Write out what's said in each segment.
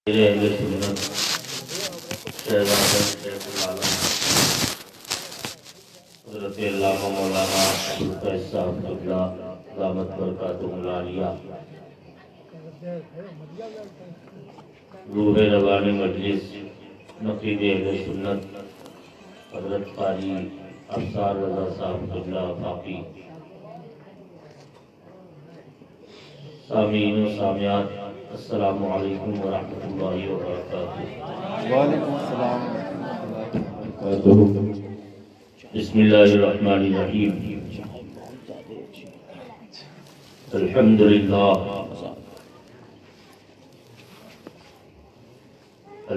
اہل سنت شہزادہ شیخ العالم حضرت علامہ مولانا ابوالفیض صاحب قبلہ دامت برکاتہ العالیہ روح روانی مجلس نقیب اہل سنت حضرت قاری افسار رضا صاحب قبلہ باقی سامعین و سامعات السلام علیکم ورحمۃ اللہ وبرکاتہ۔ وعلیکم السلام ورحمۃ اللہ وبرکاتہ۔ بسم اللہ الرحمن الرحیم۔ الحمد للہ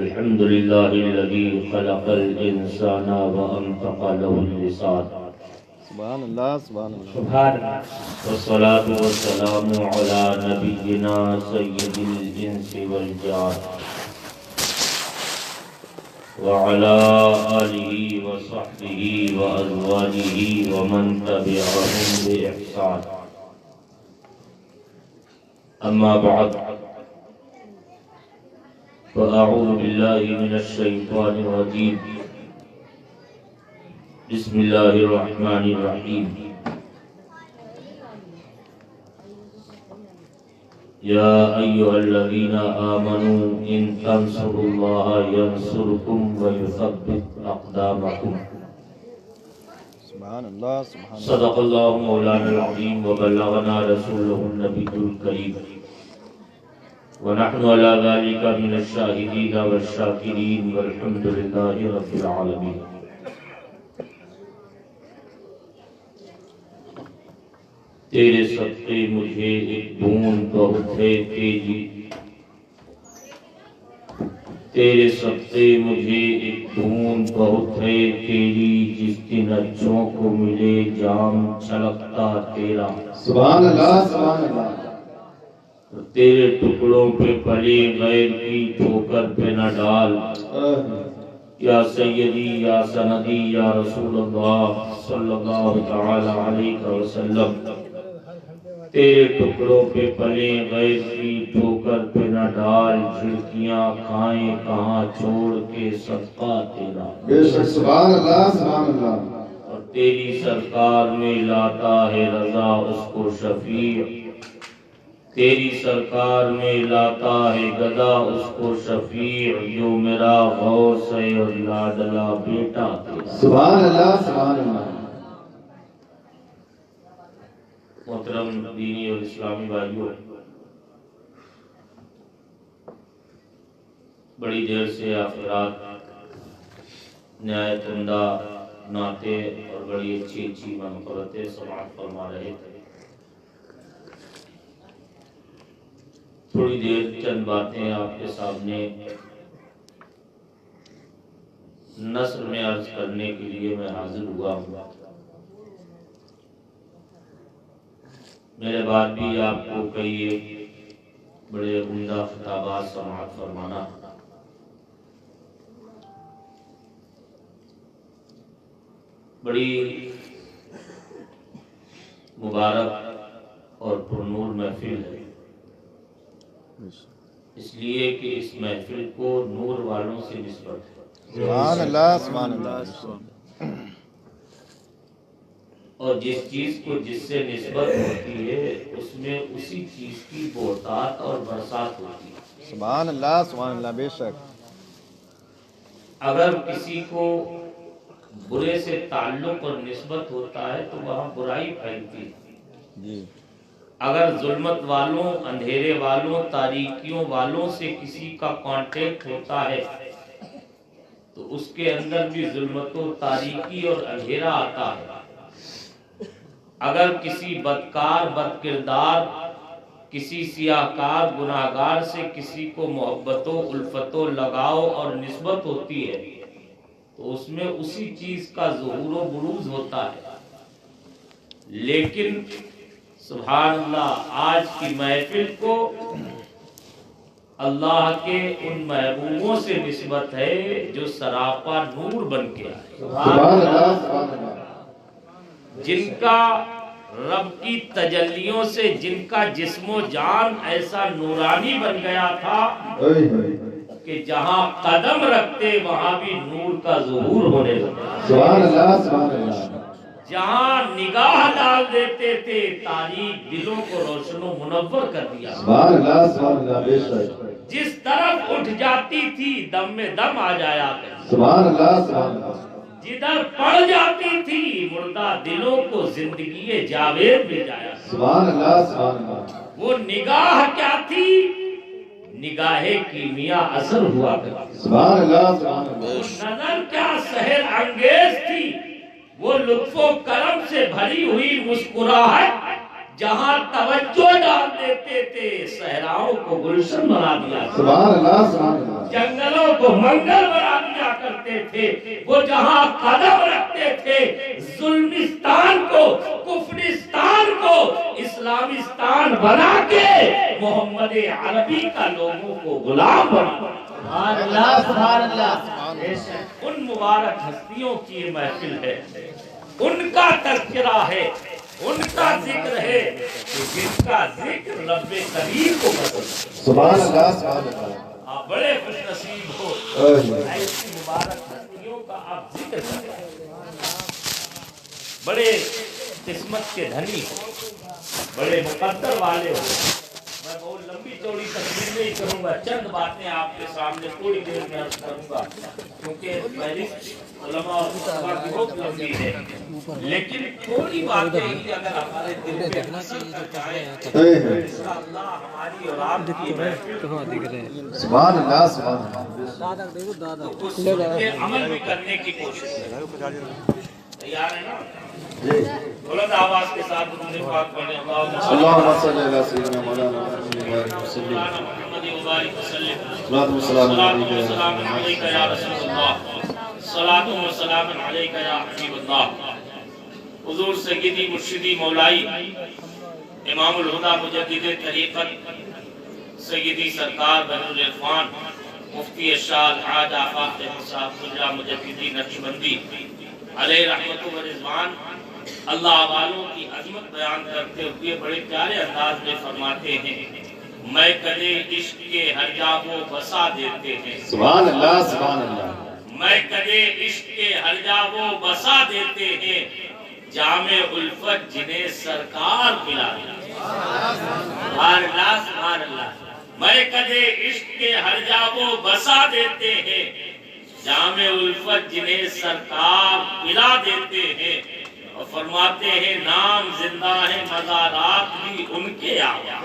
الحمد للہ الذی خلق الانسان وانطق له اللسان سبحان اللہ سبحان اللہ سبحان والصلاة والسلام علی نبینا سید الانس والجان وعلى آلہ وصحبہ وازواجہ ومن تبعهم بإحسان اما بعد فاعوذ باللہ من الشیطان الرجیم بسم اللہ الرحمن الرحیم۔ یا ایھا الذین آمنوا ان تنصروا اللہ ینصرکم ویثبت اقدامکم۔ سبحان اللہ سبحان اللہ۔ صدق اللہ مولانا العظیم وبلغنا رسولہ النبی الکریم ونحن على ذلك من الشاہدین والشاکرین والحمد للہ رب العالمین۔ تیرے صدقے مجھے ایک بوند بہت ہے تیری، تیرے صدقے مجھے ایک بوند بہت ہے تیری، جس دن اجوں کو ملے جام چھلکتا تیرا۔ سبحان اللہ سبحان اللہ۔ تیرے ٹکڑوں پہ پلے غیر کی ٹھوکر پہ نہ ڈال، یا سیدی یا سندی یا رسول اللہ صلی اللہ تعالی علیہ وسلم، تیرے ٹکڑوں پہ پلے غیر کی ٹھوکر پہ نہ ڈال، جھڑکیاں کھائیں کہاں چھوڑ کے صدقہ تیرا۔ بے شک سبحان اللہ سبحان اللہ۔ اور تیری سرکار میں لاتا ہے رضا اس کو شفیع، تیری سرکار میں لاتا ہے گدا اس کو شفیع، جو میرا غوث ہے اور لاڈلا بیٹا تیرا۔ سبحان اللہ سبحان اللہ۔ محترم دینی اور اسلامی بھائیوں، بڑی دیر سے آخرات نہایت عمدہ نعتیں اور بڑی اچھی اچھی منقبتیں سماعت فرما رہے تھے۔ تھوڑی دیر چند باتیں آپ کے سامنے نثر میں عرض کرنے کے لیے میں حاضر ہوا ہوں۔ میرے بعد بھی آپ کو کئی ایک بڑے عمدہ خطابات سماعت فرمانا، بڑی مبارک اور پرنور محفل ہے، اس لیے کہ اس محفل کو نور والوں سے نسبت ہے۔ سبحان اللہ سبحان اللہ۔ اور جس چیز کو جس سے نسبت ہوتی ہے اس میں اسی چیز کی بہتات اور برسات ہوتی ہے۔ سبحان اللہ سبحان اللہ۔ بے شک اگر کسی کو برے سے تعلق اور نسبت ہوتا ہے تو وہاں برائی پھیلتی ہے۔ جی۔ اگر ظلمت والوں، اندھیرے والوں، تاریکیوں والوں سے کسی کا کانٹیکٹ ہوتا ہے تو اس کے اندر بھی ظلمت و تاریکی اور اندھیرا آتا ہے۔ اگر کسی بدکار، بدکردار، کسی سیاہکار، گناہگار سے کسی کو محبت و الفت و لگاؤ اور نسبت ہوتی ہے تو اس میں اسی چیز کا ظہور و بروز ہوتا ہے۔ لیکن سبحان اللہ، آج کی محفل کو اللہ کے ان محبوبوں سے نسبت ہے جو سراپا نور بن کے آئے، سبحان اللہ سبحان اللہ۔ جن کا رب کی تجلیوں سے جن کا جسم و جان ایسا نورانی بن گیا تھا کہ جہاں قدم رکھتے وہاں بھی نور کا ظہور ہونے لگا۔ سبحان اللہ سبحان اللہ۔ جہاں نگاہ ڈال دیتے تھے تاریک دلوں کو روشن و منور کر دیا۔ سبحان اللہ سبحان اللہ بے شک۔ جس طرف اٹھ جاتی تھی دم میں دم آ جایا کرتا۔ سبحان اللہ سبحان اللہ۔ جدھر پڑ جاتی تھی مردہ دلوں کو زندگی جاوید میں جایا۔ سبحان اللہ سبحان اللہ۔ وہ نگاہ کیا تھی؟ نگاہ کیمیا اثر ہوا کرتی۔ سبحان اللہ سبحان اللہ۔ وہ نظر کیا سحر انگیز تھی؟ وہ لطف و کرم سے بھری ہوئی مسکراہٹ جہاں توجہ ڈال دیتے تھے صحراؤں کو گلشن بنا دیا۔ سبحان اللہ سبحان اللہ۔ جنگلوں کو منگل بنا دیا کرتے تھے۔ وہ جہاں قدم رکھتے تھے ظلمستان کو کفرستان کو اسلامستان بنا کے محمد عربی کا لوگوں کو غلام بنا۔ سبحان اللہ سبحان اللہ۔ ان مبارک ہستیوں کی یہ محفل ہے، ان کا تذکرہ ہے، ان کا ذکر ہے کہ جن کا ذکر رب کریم کو پسند ہے۔ سبحان اللہ سبحان اللہ۔ آپ بڑے خوش نصیب ہو ایسی مبارک ہستیوں کا آپ ذکر کریں، بڑے قسمت کے دھنی ہو، بڑے مقدر والے ہو۔ میں بہت لمبی چوڑی تقریر نہیں کروں گا، چند باتیں آپ کے سامنے تھوڑی دیر میں عرض کروں گا کیونکہ فہرست علماء اور خطبہ کی بہت لمبی ہے، لیکن تھوڑی باتیں ہی اگر ہمارے دل پہ اثر کر جائیں انشاءاللہ ہماری اور آپ کی محفل سبحان اللہ سبحان اللہ۔ تو اس کے عمل بھی کرنے کی کوشش کریں۔ تیار ہے نا؟ بلند آواز کے ساتھ درود پاک پڑھیں۔ اللہم صلی علی سیدنا مولانا محمد وبارک وسلم۔ صلاۃ و سلام علیک یا رسول اللہ، صلاۃ و سلام علیک یا حبیب اللہ۔ حضور سیدی مرشدی مولائی امام الہدی مجدد طریقت سیدی سرکار بحر العرفان مفتی ارشاد حاج آقا صاحب خجا مجددی نقشبندی علیہ رحمت و رضوان اللہ والوں کی عظمت بیان کرتے ہوئے بڑے پیارے انداز میں فرماتے ہیں، میں کدے عشق کے ہر جا وہ بسا دیتے ہیں۔ سبحان اللہ سبحان اللہ۔ میں کدے عشق کے ہر جا وہ بسا دیتے ہیں، جام الفت جنہیں سرکار پلا دیتے ہیں۔ سبحان اللہ سبحان اللہ۔ میں کدے عشق کے ہر جا وہ بسا دیتے ہیں، جام الفت جنہیں سرکار پلا دیتے ہیں، اور فرماتے ہیں نام زندہ ہے مزارات بھی ان کے آباد۔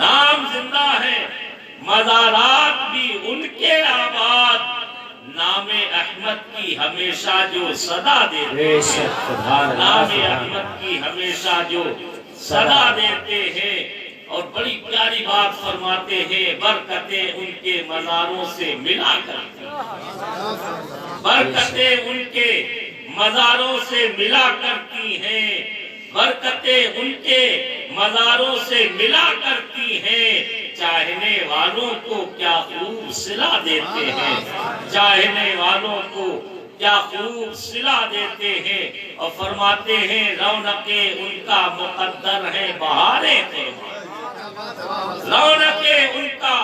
نام زندہ ہے مزارات بھی ان کے آباد، نام احمد کی ہمیشہ جو صدا دیتے ہیں، نام احمد کی ہمیشہ جو صدا دیتے ہیں۔ اور بڑی پیاری بات فرماتے ہیں، برکتیں ان کے مزاروں سے ملا کرتی ہیں، برکتیں ان کے مزاروں سے ملا کرتی ہیں، برکتیں ان کے مزاروں سے ملا کرتی ہیں، چاہنے والوں کو کیا خوب صلہ دیتے ہیں، چاہنے والوں کو کیا خوب صلہ دیتے ہیں۔ اور فرماتے ہیں رونقیں ان کا مقدر ہے بہاریں قربان، رونقیں ان کا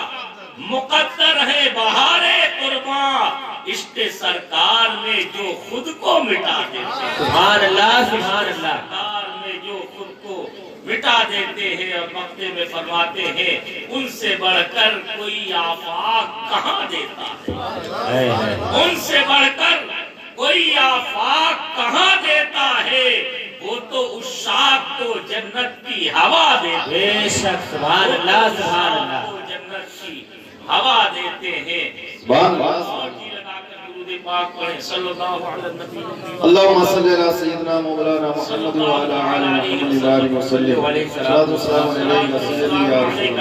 مقدر ہے بہاریں قربان، عشق سرکار میں جو خود کو مٹا دیتے ہیں۔ سبحان اللہ سبحان اللہ۔ سرکار میں جو خود کو مٹا دیتے ہیں، اور مقطع میں فرماتے ہیں ان سے بڑھ کر کوئی آفاق کہاں دیتا ہے، ان سے بڑھ کر کوئی آفاق کہاں دیتا ہے، وہ تو اس شاخ کو جنت کی ہوا دیتے ہیں۔ بے شک سبحان اللہ سبحان اللہ۔ وہ جنت کی ہوا دیتے ہیں۔ سبحان اللہ۔ اور جی لگا کر درود پاک پڑھیں، صلی اللہ علیہ وسلم۔ اللہم صلی علی سیدنا مولانا محمد وعلی آل محمد وبارک وسلم۔ صلاۃ و سلام علیک سیدی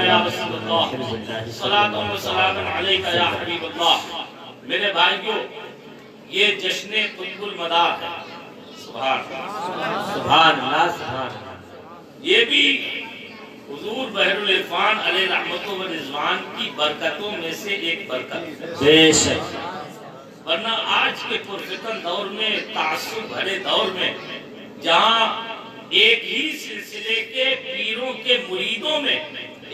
یا رسول اللہ۔ صلاۃ و سلام علیک یا حبیب اللہ۔ میرے بھائیوں، یہ جشن قطب المدار ہے، سبحان اللہ سبحان اللہ سبحان اللہ۔ یہ بھی حضور بحر العرفان علیہ رحمت و رضوان کی برکتوں میں سے ایک برکت ہے، بے شک۔ ورنہ آج کے پرفتن دور میں، تعصب بھرے دور میں، جہاں ایک ہی سلسلے کے پیروں کے مریدوں میں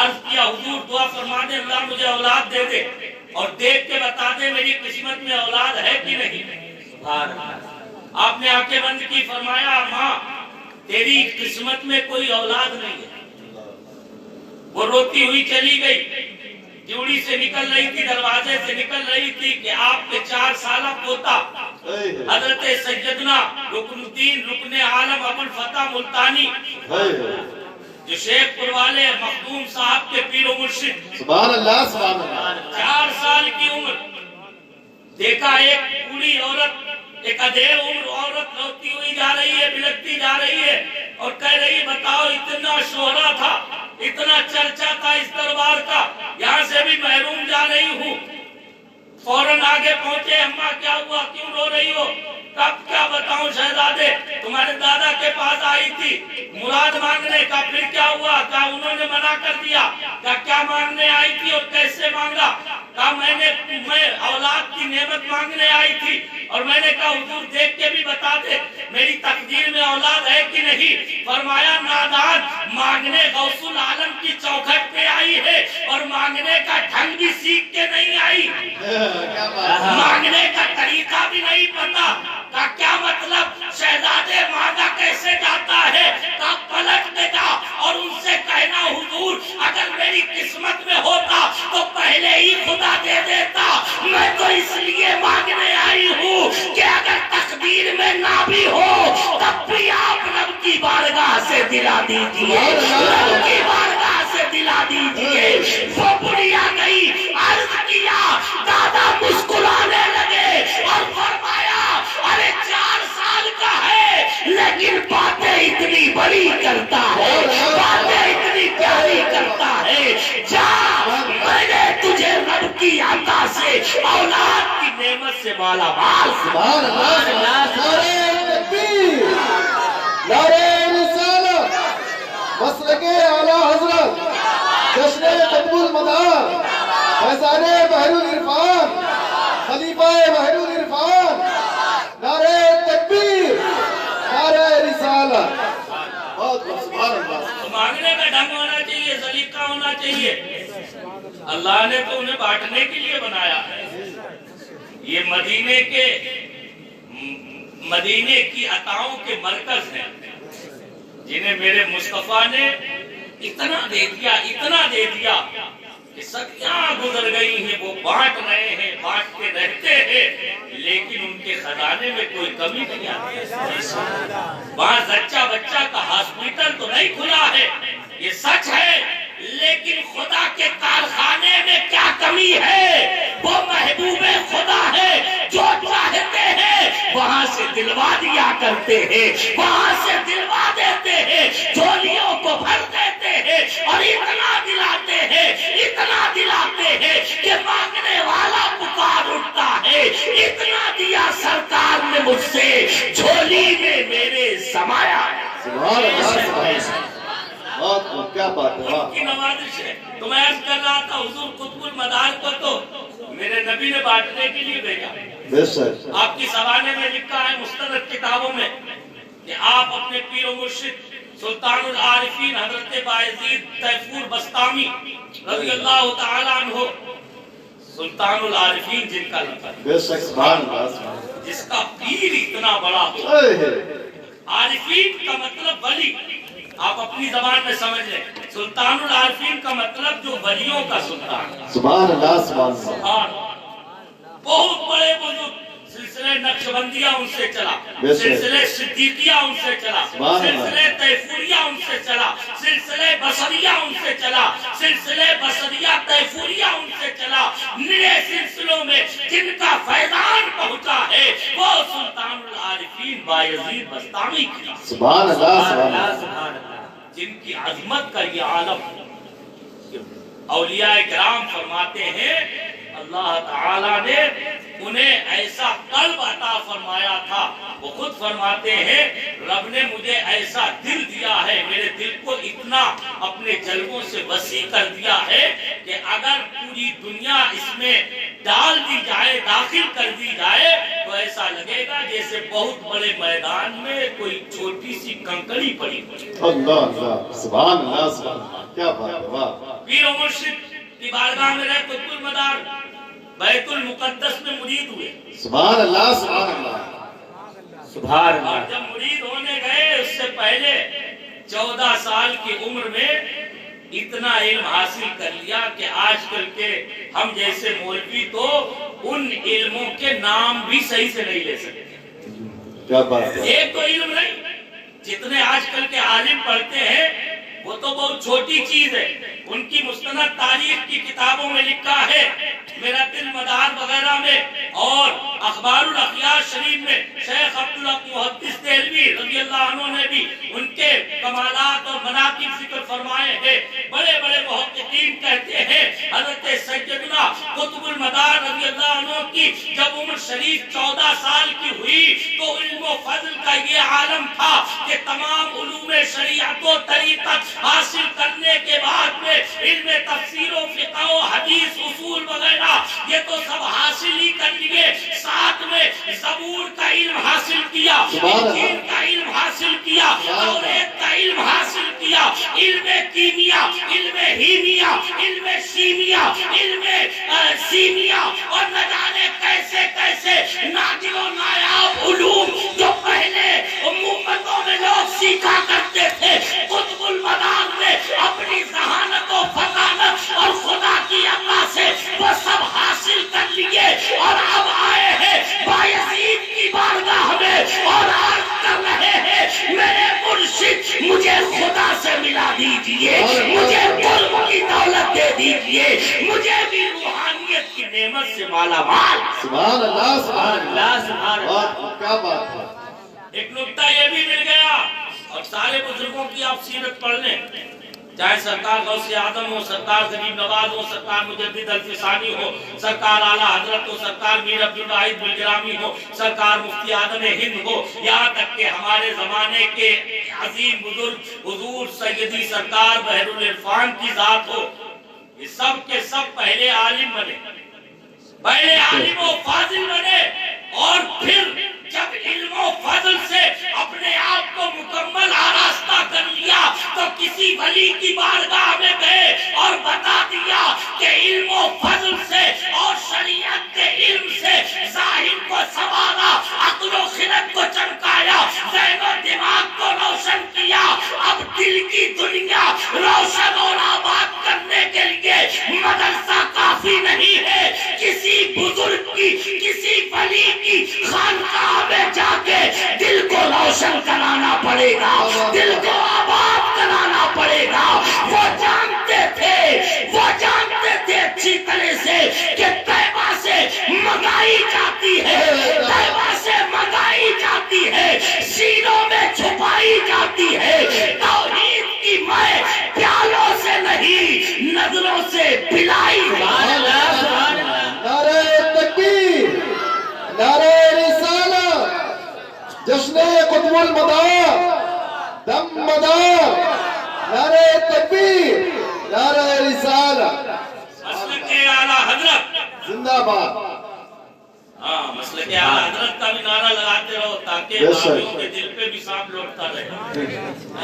عرض کیا حضور دعا فرما دے اللہ مجھے اولاد دے دے اور دیکھ کے بتا دے میری قسمت میں اولاد ہے کہ نہیں. سبحان اللہ. آپ نے آنکھیں بند کی فرمایا ماں تیری قسمت میں کوئی اولاد نہیں ہے. وہ روتی ہوئی چلی گئی. جوڑی سے نکل رہی تھی دروازے سے نکل رہی تھی کہ آپ کے 4 سالہ پوتا حضرت سیدنا رکن الدین رکن عالم ابو الفتح ملتانی جو شیخ پور والے مخدوم صاحب کے پیر و مرشد سبحان اللہ سبحان اللہ. 4 سال کی عمر دیکھا ایک بوڑھی عورت ایک ادھیڑ عمر عورت روتی ہوئی جا رہی ہے بلکتی جا رہی ہے اور کہہ رہی ہے بتاؤ اتنا شہرا تھا اتنا چرچا تھا اس دربار کا یہاں سے بھی محروم جا رہی ہوں. فوراً آگے پہنچے اماں کیا ہوا کیوں رو رہی ہو؟ کب کیا بتاؤں شہزادے تمہارے دادا کے پاس آئی تھی مراد مانگنے کا. پھر کیا ہوا؟ کہا انہوں نے منع کر دیا. کہا کیا مانگنے آئی تھی اور کیسے مانگا؟ کہا میں اولاد کی نعمت مانگنے آئی تھی اور میں نے کہا حضور دیکھ کے بھی بتا دے میری تقدیر میں اولاد ہے کہ نہیں. فرمایا نادان مانگنے غوث العالم کی چوکھٹ پہ آئی ہے اور مانگنے کا ڈھنگ بھی سیکھ کے نہیں آئی. مانگنے کا طریقہ بھی نہیں پتا. کا کیا مطلب شہزادے مانگا کیسے جاتا ہے؟ کا پلٹ دے جا اور ان سے کہنا حضور اگر میری قسمت میں ہوتا تو پہلے ہی خدا دے دیتا. میں تو اس لیے مانگنے آئی ہوں کہ اگر تقدیر میں نہ بھی ہو تب بھی آپ رب کی بارگاہ سے دلا دیجئے رب کی بارگاہ سے دلا دیجئے. وہ بڑھیا گئی عرض کیا دادا مسکرانے لگے اور فرمایا ارے 4 سال کا ہے لیکن باتیں اتنی بڑی کرتا ہے باتیں اتنی پیاری کرتا ہے. جا میں نے تجھے رب کی عطا سے اولاد کی نعمت سے مالا مال. سبحان اللہ. نعرہ تکبیر نعرہ رسالت مسلک اعلی حضرت جشن قطب المدار فیضان بحر العرفان خلیفہ بحر العرفان نعرہ تکبیر نعرہ رسالت. بہت بہت سبحان اللہ. مانگنے کا ڈھنگ ہونا چاہیے سلیقہ ہونا چاہیے. اللہ نے تو انہیں بانٹنے کے لیے بنایا ہے. یہ مدینے کی عطاؤں کے مرکز ہیں جنہیں میرے مصطفیٰ نے اتنا دے دیا کہ صدیاں گزر گئی ہیں وہ بانٹ رہے ہیں بانٹتے رہتے ہیں لیکن ان کے خزانے میں کوئی کمی نہیں آتی. بعض بچہ کا ہاسپٹل تو نہیں کھلا ہے یہ سچ ہے لیکن خدا کے کارخانے میں کیا کمی ہے؟ وہ محبوب خدا ہے جو چاہتے ہیں وہاں سے دلوا دیا کرتے ہیں وہاں سے دلوا دیتے ہیں جھولیوں کو بھر دیتے ہیں اور اتنا دلاتے ہیں کہ مانگنے والا پکار اٹھتا ہے. اتنا دیا سرکار نے مجھ سے جھولی میں میرے سمایا. سبحان اللہ. بہت کیا بات ہے. ان کی نوازش ہے. تو میں عرض کر رہا تھا حضور قطب المدار کو تو میرے نبی نے بانٹنے کے لیے بھیجا. آپ کی سوانے میں لکھا ہے مستند کتابوں میں کہ آپ اپنے پیر و مرشد سلطان العارفین حضرت بایزید تیفور بستامی رضی اللہ تعالیٰ عنہ سلطان العارفین جن کا لقب جس کا پیر اتنا بڑا ہو. عارفین کا مطلب ولی آپ اپنی زبان میں سمجھ لیں. سلطان العارفین کا مطلب جو ولیوں کا سلطان. سبحان اللہ سبحان اللہ. بہت بڑے بزرگ سلسلے نقشبندیہ ان سے چلا سلسلے صدیقیہ ان سے چلا سلسلے تیفوریہ ان سے چلا سلسلے بصریہ ان سے چلا سلسلے بصریہ تیفوریہ ان سے چلا. نئے سلسلوں میں جن کا فیضان پہنچا ہے وہ سلطان العارفین بایزید بستامی کی. سبحان اللہ سبحان اللہ. جن کی عظمت کا یہ عالم اولیاء کرام فرماتے ہیں اللہ تعالیٰ نے انہیں ایسا قلب عطا فرمایا تھا. وہ خود فرماتے ہیں رب نے مجھے ایسا دل دیا ہے میرے دل کو اتنا اپنے جلووں سے وسیع کر دیا ہے کہ اگر پوری دنیا اس میں ڈال دی جائے داخل کر دی جائے تو تو ایسا لگے گا جیسے بہت بڑے میدان میں کوئی چھوٹی سی کنکڑی پڑی ہو۔ اللہ اللہ سبحان اللہ سبحان اللہ، کیا بات ہے، واہ۔ پیر و مرشد کی بارگاہ میں رہ قطب المدار بیت المقدس میں مرید ہوئے۔ سبحان اللہ سبحان اللہ سبحان اور اللہ۔ جب مرید ہونے گئے اس سے پہلے 14 سال کی عمر میں اتنا علم حاصل کر لیا کہ آج کل کے ہم جیسے مولوی تو ان علموں کے نام بھی صحیح سے نہیں لے سکتے۔ کیا بات ہے، ایک تو علم نہیں، جتنے آج کل کے عالم پڑھتے ہیں وہ تو بہت چھوٹی چیز ہے۔ ان کی مستند تاریخ کی کتابوں میں لکھا ہے، میرا دل مدار وغیرہ میں اور اخبار الاخیار شریف میں شیخ عبدالحق محدث دہلوی رضی اللہ عنہ نے بھی ان کے کمالات اور مناقب ذکر فرمائے ہیں۔ بڑے بڑے محققین کہتے ہیں حضرت سیدنا قطب المدار رضی اللہ عنہ کی جب عمر شریف 14 سال کی ہوئی تو علم و فضل کا یہ عالم تھا کہ تمام علوم شریعت و طریقت حاصل کرنے کے بعد میں علم تفسیر و فقہ و حدیث اصول وغیرہ یہ تو سب حاصل ہی کر لیے، ساتھ میں زبور کا علم حاصل کیا، انجیل کا علم حاصل کیا، توریت کا علم حاصل کیا، علم کیمیا، علم ہیمیا، علم شیمیا، علم سیمیا اور نہ جانے کیسے کیسے نادر و نایاب علوم جو پہلے امتوں میں لوگ سیکھا کرتے تھے، قطب المدار نے اپنی ذہانت و فطانت اور خدا کی عطا سے وہ سب حاصل کر لیے اور اب آئے ہیں بایزید کی بارگاہ میں اور عرض کر رہے ہیں میرے مرشد مجھے خدا سے ملا دیجئے، مجھے قرب کی دولت دے دیجئے، مجھے بھی روحانیت کی نعمت سے مالا مال۔ سبحان اللہ سبحان اللہ سبحان اللہ۔ واہ، کیا بات ہے۔ ایک نکتہ یہ بھی مل گیا اور سارے بزرگوں کی آپ سیرت پڑھ لیں، چاہے سرکار غوث اعظم ہو، سرکار غریب نواز ہو، سرکار مجدد الفسانی ہو، سرکار اعلیٰ حضرت ہو، سرکار میر عبدالواحد بلگرامی ہو، سرکار مفتی اعظم ہند ہو، یہاں تک کہ ہمارے زمانے کے عظیم بزرگ حضور سیدی سرکار بحر العرفان کی ذات ہو، یہ سب کے سب پہلے عالم بنے، پہلے عالم و فاضل بنے اور پھر جب علم و فضل سے اپنے آپ کو مکمل آراستہ کر لیا تو کسی ولی کی بارگاہ میں گئے اور بتا دیا کہ علم و فضل سے اور شریعت کے علم سے ظاہر کو سنوارا، عقل و خرد کو چمکایا، ذہن و دماغ کو روشن کیا، اب دل کی دنیا روشن اور آباد کرنے کے لیے مدرسہ کافی نہیں ہے، کسی بزرگ کی، کسی ولی کی خانقاہ میں جا کے دل کو روشن کرانا پڑے گا، دل کو آباد کرانا پڑے گا۔ وہ جانتے تھے اچھی طرح سے کہ طیبہ سے منگائی جاتی ہے، طیبہ سے منگائی جاتی ہے، سینوں میں چھپائی جاتی ہے، توحید کی میں پیالوں سے نہیں نظروں سے پلائی ہے۔ نعرہ تکبیر، نعرہ رسالت، جشن قطب المدار، دم مدار، نعرہ تکبیر، نعرہ رسالت، مسلک اعلیٰ حضرت زندہ باد۔ ہاں، مسلک اعلیٰ حضرت کا بھی نعرہ لگاتے رہو تاکہ باقیوں کے دل پہ بھی سانپ لوٹتا رہے،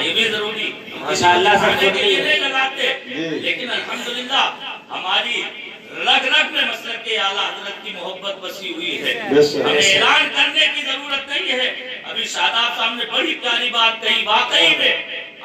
یہ بھی ضروری۔ ماشاءاللہ سب کے لیے نہیں لگاتے لیکن الحمدللہ ہماری رگ رگ میں مسلک اعلیٰ حضرت کی محبت بسی ہوئی ہے، ہمیں اعلان کرنے کی ضرورت نہیں ہے۔ ابھی شاداب صاحب نے بڑی پیاری بات کہی، واقعی میں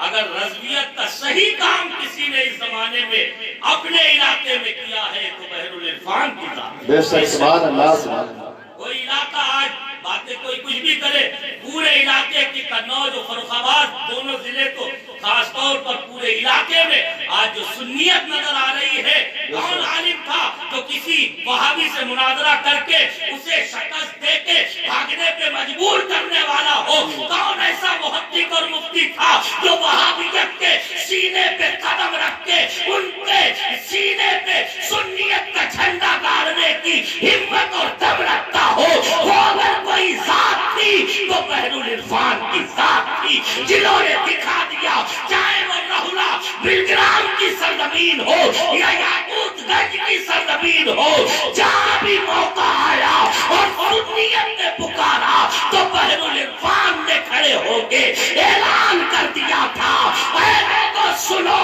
اگر رضویت کا صحیح کام کسی نے اس زمانے میں اپنے علاقے میں کیا ہے تو بحر العرفان کی ذات۔ بے شک سبحان اللہ سبحان اللہ۔ کوئی علاقہ آج باتیں کوئی کچھ بھی کرے، پورے علاقے کی قنوج و فروخ آباد دونوں ضلع کو خاص طور پر پورے علاقے میں آج جو سنیت نظر آ رہی ہے، کون عالم تھا جو کسی وہابی سے مناظرہ کر کے اسے شکست دے کے بھاگنے پہ مجبور کرنے والا ہو؟ کون ایسا محقق اور مفتی تھا جو وہابیت کے سینے پہ قدم رکھ کے ان کے سینے پہ سنیت کا جھنڈا گاڑنے کی ہمت اور دم رکھتا ہو؟ وہ اگر کوئی ذات تھی تو بحر العرفان کی ذات تھی، جنہوں نے دکھا دیا چاہے وہ رہلا بلگرام کی سرزمین ہو یا یاقوت گنج کی سرزمین ہو، جہاں بھی موقع آیا اور سنیت نے اعلان کر دیا تھا، اے لوگو سنو،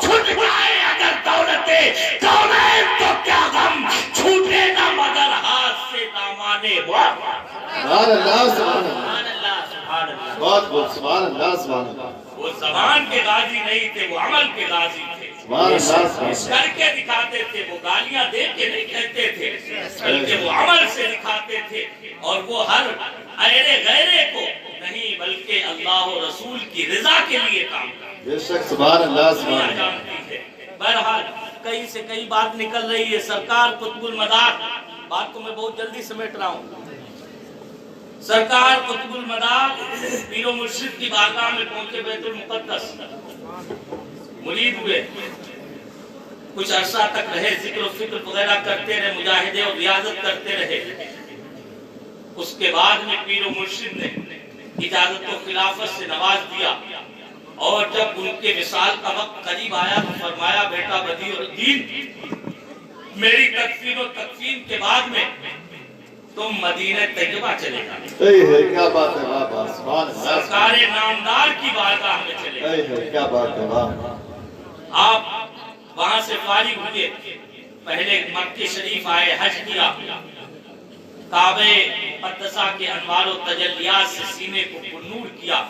چھٹ جائے اگر دولتیں کونین تو کیا غم، چھوٹے نہ مگر ہاتھ سے دامانے وقت۔ سبحان اللہ سبحان اللہ، سبحان اللہ سبحان اللہ۔ بہت بہت سبحان اللہ سبحان اللہ، وہ زبان کے غازی نہیں تھے، وہ عمل کے غازی تھے، سبحان اللہ سبحان اللہ، کر کے دکھاتے تھے، وہ گالیاں دے کے نہیں کہتے تھے بلکہ وہ عمل سے دکھاتے تھے، اور وہ ہر ایرے غیرے کو نہیں بلکہ اللہ و رسول کی رضا کے لیے کام کرتے بے شک سبحان اللہ سبحان دنیا اللہ، جانتی ہے۔ بہرحال کئی سے کئی بات نکل رہی ہے، سرکار قطب المدار، بات کو میں بہت جلدی سمیٹ رہا ہوں، سرکار قطب المدار پیر و مرشد کی بارگاہ میں پہنچے، بیت المقدس مرید ہوئے، کچھ عرصہ تک رہے، ذکر و فکر وغیرہ کرتے رہے، مجاہدے اور ریاضت کرتے رہے۔ اس کے بعد میں پیر و مرشد نے اجازت و خلافت سے نواز دیا، اور جب ان کے وصال کا وقت قریب آیا تو فرمایا بیٹا بدیع الدین، میری تدفین و تکفین کے بعد میں تم مدینہ طیبہ چلے جاؤ، اے ہے کیا بات ہے، واہ واہ سبحان اللہ، سرکار نامدار کی بارگاہ میں چلے جاؤ۔ اے ہے کیا بات ہے، واہ، آپ وہاں سے فارغ ہوئے، پہلے مکہ شریف آئے، حج کیا، کعبہ مقدسہ کے انوار و تجلیات سے سینے کو پرنور کیا،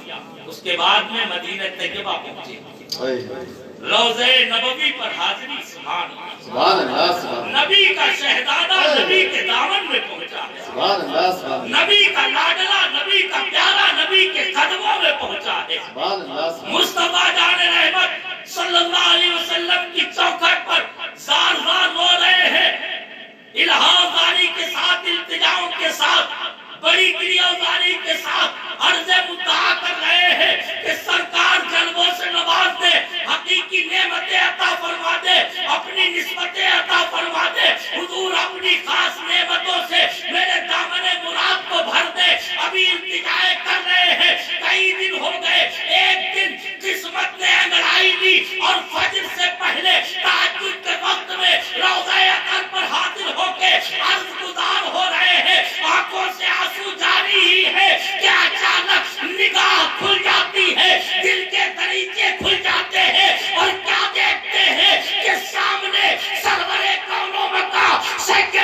اس کے بعد میں مدینہ طیبہ پہنچے، اے ہے روضہ نبوی پر حاضری، سبحان اللہ، سبحان اللہ سبحان اللہ، نبی کا شہزادہ نبی کے دامن میں پہنچا ہے، سبحان اللہ سبحان اللہ، نبی کا لاڈلا، نبی کا پیارا نبی کے قدموں میں پہنچا ہے، سبحان اللہ سبحان اللہ، مصطفیٰ جان رحمت صلی اللہ علیہ وسلم کی چوکھٹ پر زار زار رو رہے ہیں، الہام کے ساتھ، التجاؤں کے ساتھ، بڑی گریہواری کے ساتھ عرض مدعا کر رہے ہیں کہ سرکار جلووں سے نواز دے، حقیقی نعمتیں عطا فرما دے، اپنی نسبتیں عطا فرما دے، حضور اپنی خاص نعمتوں سے میرے دامن مراد کو بھر دے۔ ابھی التجائے کر رہے ہیں، کئی دن ہو گئے، ایک دن قسمت نے انگڑائی دی اور فجر سے پہلے تہجد کے وقت میں روضہ اطہر پر حاضر ہو کے عرض گزار ہو رہے ہیں، آنکھوں سے آنسو جاری ہی ہے کہ اچانک نگاہ کھل جاتی ہے، دل کے دریچے کھل جاتے ہیں، اور کیا دیکھتے ہیں کہ سامنے سرور کونوں مکہ سید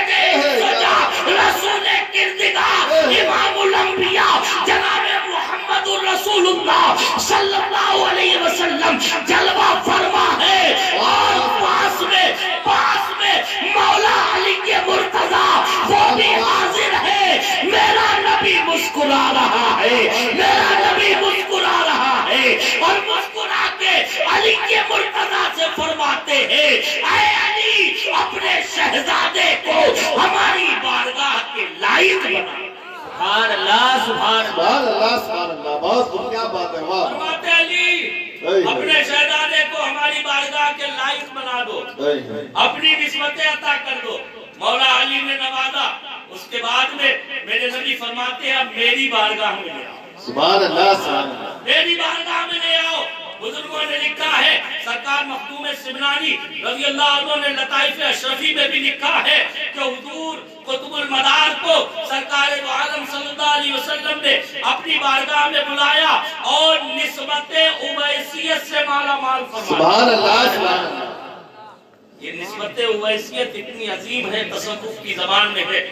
سجا رسول کردگار امام الانبیاء جناب محمد الرسول اللہ صلی اللہ علیہ وسلم جلوہ فرما ہے، اور پاس میں مولا علی کے مرتضی وہ بھی حاضر ہے۔ میرا نبی مسکرا رہا ہے، میرا نبی مسکرا رہا ہے، اور مسکرا کے علی کے مرتضی سے فرماتے ہیں، اے علی اپنے شہزادے کو ہماری بارگاہ کے لائق بنا۔ سبحان اللہ سبحان اللہ۔ سبحان اللہ سبحان اللہ، بہت خوب، کیا بات ہے، واہ، فرماتے علی اپنے شہزادے کو ہماری بارگاہ کے لائق بنا دو، اے ہے اپنی نسبتیں عطا کر دو۔ مولا علی نے نوازا، اس کے بعد میں میرے نبی فرماتے ہیں اب میری بارگاہ میں لے آؤ، سبحان اللہ سبحان اللہ، میری بارگاہ میں لے آؤ۔ بزرگوں نے لکھا ہے، سرکار مخدوم سمنانی رضی اللہ عنہ نے لطائف اشرفی میں بھی لکھا ہے کہ حضور قطب المدار کو سرکار دو عالم صلی اللہ علیہ وسلم نے اپنی بارگاہ میں بلایا اور نسبت اویسیت سے مالا مال فرمایا۔ سبحان اللہ سبحان اللہ، یہ نسبت اویسیت اتنی عظیم ہے، تصوف کی زبان میں ہے،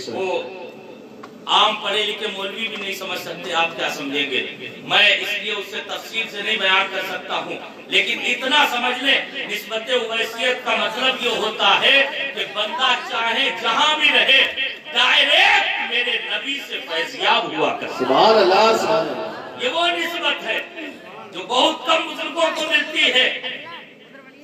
وہ عام پڑھے لکھے مولوی بھی نہیں سمجھ سکتے، آپ کیا سمجھیں گے، میں اس لیے اس سے تفصیل سے نہیں بیان کر سکتا ہوں، لیکن اتنا سمجھ لیں نسبت اویسیت کا مطلب یہ ہوتا ہے کہ بندہ چاہے جہاں بھی رہے ڈائریکٹ میرے نبی سے فیضیاب ہوا کر۔ سبحان اللہ سبحان اللہ، یہ وہ نسبت ہے جو بہت کم بزرگوں کو ملتی ہے۔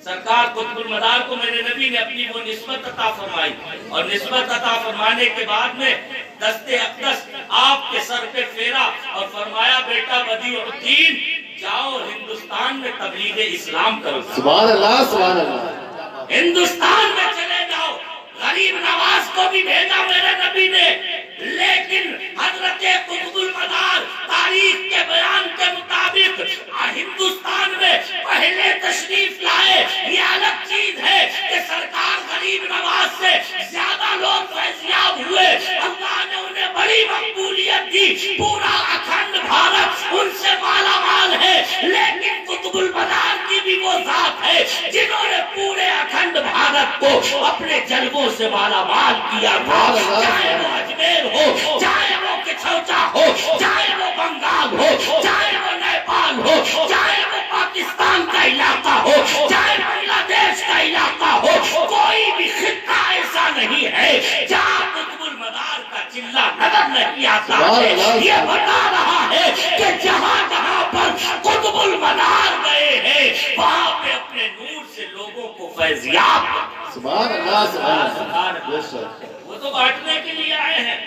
سرکار قطب المدار کو میرے نبی نے اپنی وہ نسبت عطا فرمائی، اور نسبت عطا فرمانے کے بعد میں دست اقدس آپ کے سر پہ پھیرا اور فرمایا بیٹا بدیع الدین جاؤ ہندوستان میں تبلیغ اسلام کرو، سبحان اللہ سبحان اللہ، ہندوستان میں چلے جاؤ۔ غریب نواز کو بھی بھیجا میرے نبی نے، لیکن حضرت قطب المدار تاریخ کے بیان کے مطابق ہندوستان میں پہلے تشریف لائے۔ یہ الگ چیز ہے کہ سرکار غریب نواز سے زیادہ لوگ فیضیاب ہوئے، اللہ نے انہیں بڑی بڑی مقبولیت تھی، پورا اکھنڈ بھارت ان سے مالا مال ہے، لیکن قطب المنار کی بھی وہ ذات ہے جنہوں نے پورے اکھنڈ بھارت کو اپنے جلووں سے مالا مال کیا تھا، چاہے وہ اجمیر ہو، چاہے وہ کچھوچا ہو، چاہے وہ بنگال ہو، چاہے وہ نیپال ہو، چاہے وہ پاکستان کا علاقہ ہو، چاہے بنگلہ دیش کا علاقہ ہو، کوئی بھی خطہ ایسا نہیں ہے جہاں قطب المنار کا چلہ نظر نہیں آتا ہے۔ یہ بتا رہا ہے کہ جہاں جہاں پر قطب المنار گئے ہیں وہاں پہ اپنے نور سے لوگوں کو فیضیاب، سبحان اللہ سبحان اللہ۔ وہ تو بانٹنے کے لیے آئے ہیں۔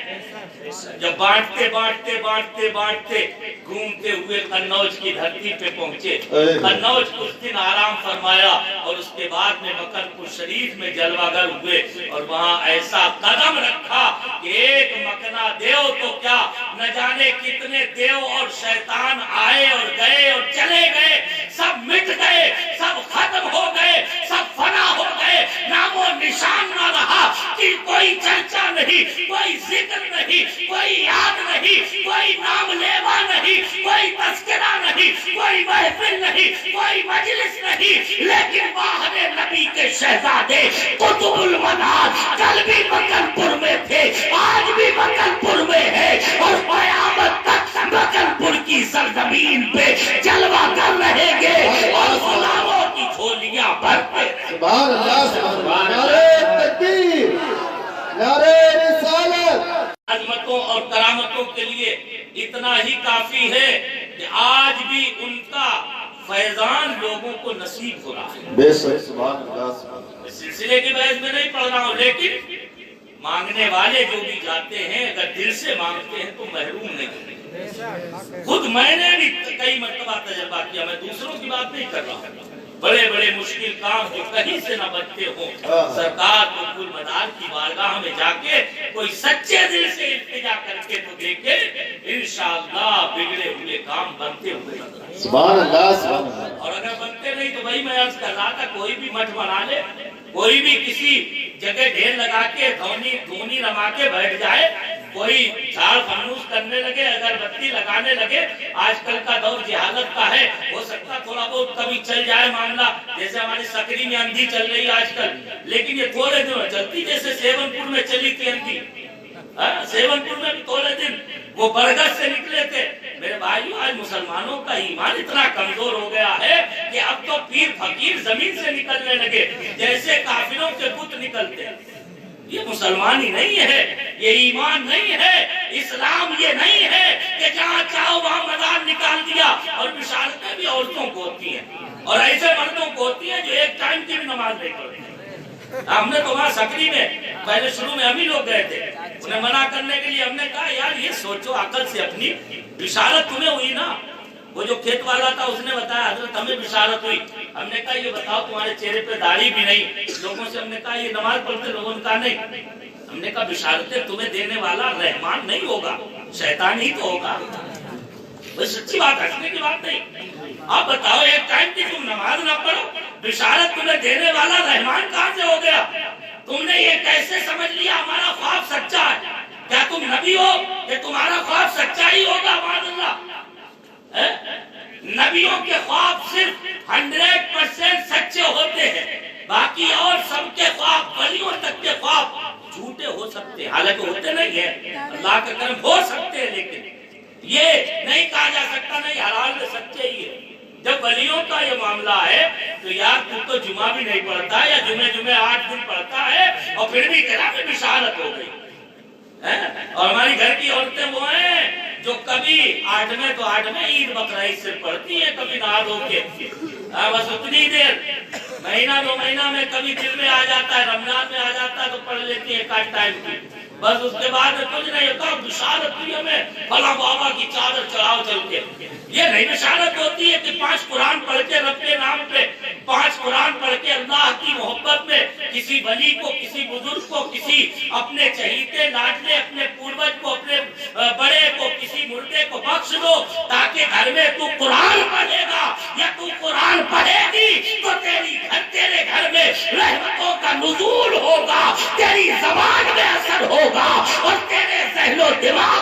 جب بانٹتے بانٹتے بانٹتے بانٹتے گھومتے ہوئے قنوج کی دھرتی پہ پہنچے، قنوج کچھ دن آرام فرمایا اور اس کے بعد میں مکن پور شریف میں جلوہ گر ہوئے اور وہاں ایسا قدم رکھا کہ ایک مکنا دیو تو کیا نہ جانے کتنے دیو اور شیطان آئے اور گئے اور چلے گئے، سب مٹ گئے، سب ختم ہو گئے، سب فنا ہو گئے، نام و نشان نہ رہا، کہ کوئی چرچا نہیں، کوئی ذکر نہیں، کوئی یاد نہیں، کوئی نام لیوا نہیں، کوئی تذکرہ نہیں، کوئی محفل نہیں، کوئی مجلس نہیں، لیکن باہر نبی کے شہزادے قطب المنار کل بھی مکن پور میں تھے، آج بھی مکن پور میں ہے اور قیامت تک مکن پور کی سرزمین پہ جلوہ کر رہیں گے اور غلاموں کی جھولیاں بھرتے۔ سبحان اللہ سبحان اللہ۔ نعرہ تکبیر، نعرہ رسالت۔ عظمتوں اور کرامتوں کے لیے اتنا ہی کافی ہے کہ آج بھی ان کا فیضان لوگوں کو نصیب ہو رہا ہے۔ بے شک سبحان اللہ سبحان اللہ۔ اس سلسلے کی بحث میں نہیں پڑھ رہا ہوں، لیکن مانگنے والے جو بھی جاتے ہیں اگر دل سے مانگتے ہیں تو محروم نہیں ہوتے۔ خود میں نے بھی کئی مرتبہ تجربہ کیا، میں دوسروں کی بات نہیں کر رہا ہوں، بڑے بڑے مشکل کام جو کہیں سے نہ بنتے ہوں، سرکار قطب المنار کی بارگاہ میں جا کے کوئی سچے دل سے التجا کر کے تو دیکھے، انشاءاللہ بگڑے ہوئے کام بنتے ہوئے نظر آئیں۔ سبحان اللہ سبحان اللہ۔ اور اگر بنتے نہیں تو بھائی میں عرض کر رہا تھا کوئی بھی مٹھ بنا لے، کوئی بھی کسی جگہ ڈھیر لگا کے دھونی رما کے بیٹھ جائے، کوئی جھاڑ فنوس کرنے لگے، اگربتی لگانے لگے، آج کل کا دور جہالت کا ہے، ہو سکتا تھوڑا بہت کبھی چل جائے معاملہ، جیسے ہماری سکری میں اندھی چل رہی ہے آج کل، لیکن یہ تھوڑے دن چلتی، جیسے سیون پور میں چلی تھی اندھی، سیون پور میں بھی تھوڑے دن وہ برگد سے نکلے تھے۔ میرے بھائیو آج مسلمانوں کا ایمان اتنا کمزور ہو گیا ہے کہ اب تو پیر فقیر زمین سے نکلنے لگے جیسے کافروں کے بت نکلتے ہیں۔ یہ مسلمان ہی نہیں ہے، یہ ایمان نہیں ہے، اسلام یہ نہیں ہے کہ جہاں چاہو وہاں مزار نکال دیا۔ اور بشارتیں بھی عورتوں کو ہوتی ہیں اور ایسے مردوں کو ہوتی ہیں جو ایک ٹائم کی بھی نماز نہیں پڑھتے۔ ہم نے تو وہاں سکری میں پہلے شروع میں ہم ہی لوگ گئے تھے، انہیں منع کرنے کے لیے ہم نے کہا یار یہ سوچو عقل سے، اپنی بشارت تمہیں ہوئی نا، وہ جو کھیت والا تھا اس نے بتایا حضرت ہمیں بشارت ہوئی، ہم نے کہا یہ بتاؤ تمہارے چہرے پہ داڑھی بھی نہیں، لوگوں سے ہم نے کہا یہ نماز پڑھتے، لوگوں نے کہا نہیں، ہم نے کہا بشارتیں تمہیں دینے والا رحمان نہیں ہوگا، شیطان ہی تو ہوگا۔ وہ سچی بات، ہنسنے کی بات نہیں۔ آپ بتاؤ ایک ٹائم کی تم نماز نہ پڑھو، بشارت تمہیں دینے والا رحمان کہاں سے ہو گیا؟ تم نے یہ کیسے سمجھ لیا ہمارا خواب سچا ہے؟ کیا تم نبی ہو کہ تمہارا خواب سچا ہی ہوگا؟ معاذ اللہ، نبیوں کے خواب صرف 100% سچے ہوتے ہیں، باقی اور سب کے خواب، ولیوں تک کے خواب جھوٹے ہو سکتے ہیں، حالانکہ ہوتے نہیں ہیں، اللہ کا کرم ہو سکتے ہیں، لیکن یہ نہیں کہا جا سکتا نہیں حلال میں سچے ہی ہے۔ جب ولیوں کا یہ معاملہ ہے تو یار تو جمعہ بھی نہیں پڑھتا ہے یا جمعے 8 دن پڑھتا ہے اور پھر بھی کہنا کہ بشارت ہو گئی۔ اور ہماری گھر کی عورتیں وہ ہیں جو کبھی 8ویں تو 8ویں عید بقرعید سے پڑھتی ہیں، کبھی نہا دھو کے، بس اتنی دیر، مہینہ 2 مہینہ میں کبھی دل میں آ جاتا ہے، رمضان میں آ جاتا ہے تو پڑھ لیتی ہیں ایک ٹائم کی، بس اس کے بعد کچھ نہیں ہوتا۔ بشارت ہوئی ہمیں فلاں بابا کی چادر چڑھاؤ چل کے، یہ نہیں بشارت ہوتی ہے کہ 5 قرآن پڑھ کے رب کے نام پہ، 5 قرآن پڑھ کے اللہ کی محبت میں کسی ولی کو، کسی بزرگ کو، کسی اپنے چہیتے لاڈلے، اپنے پوروج کو، اپنے بڑے کو، کسی مردے کو بخش دو، تاکہ گھر میں تو قرآن پڑھے گا یا تو قرآن پڑھے گی تو تیرے گھر میں رحمتوں کا نزول ہوگا، تیری زبان میں اثر ہوگا اور تیرے ذہن و دماغ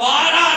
12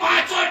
5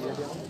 Gracias.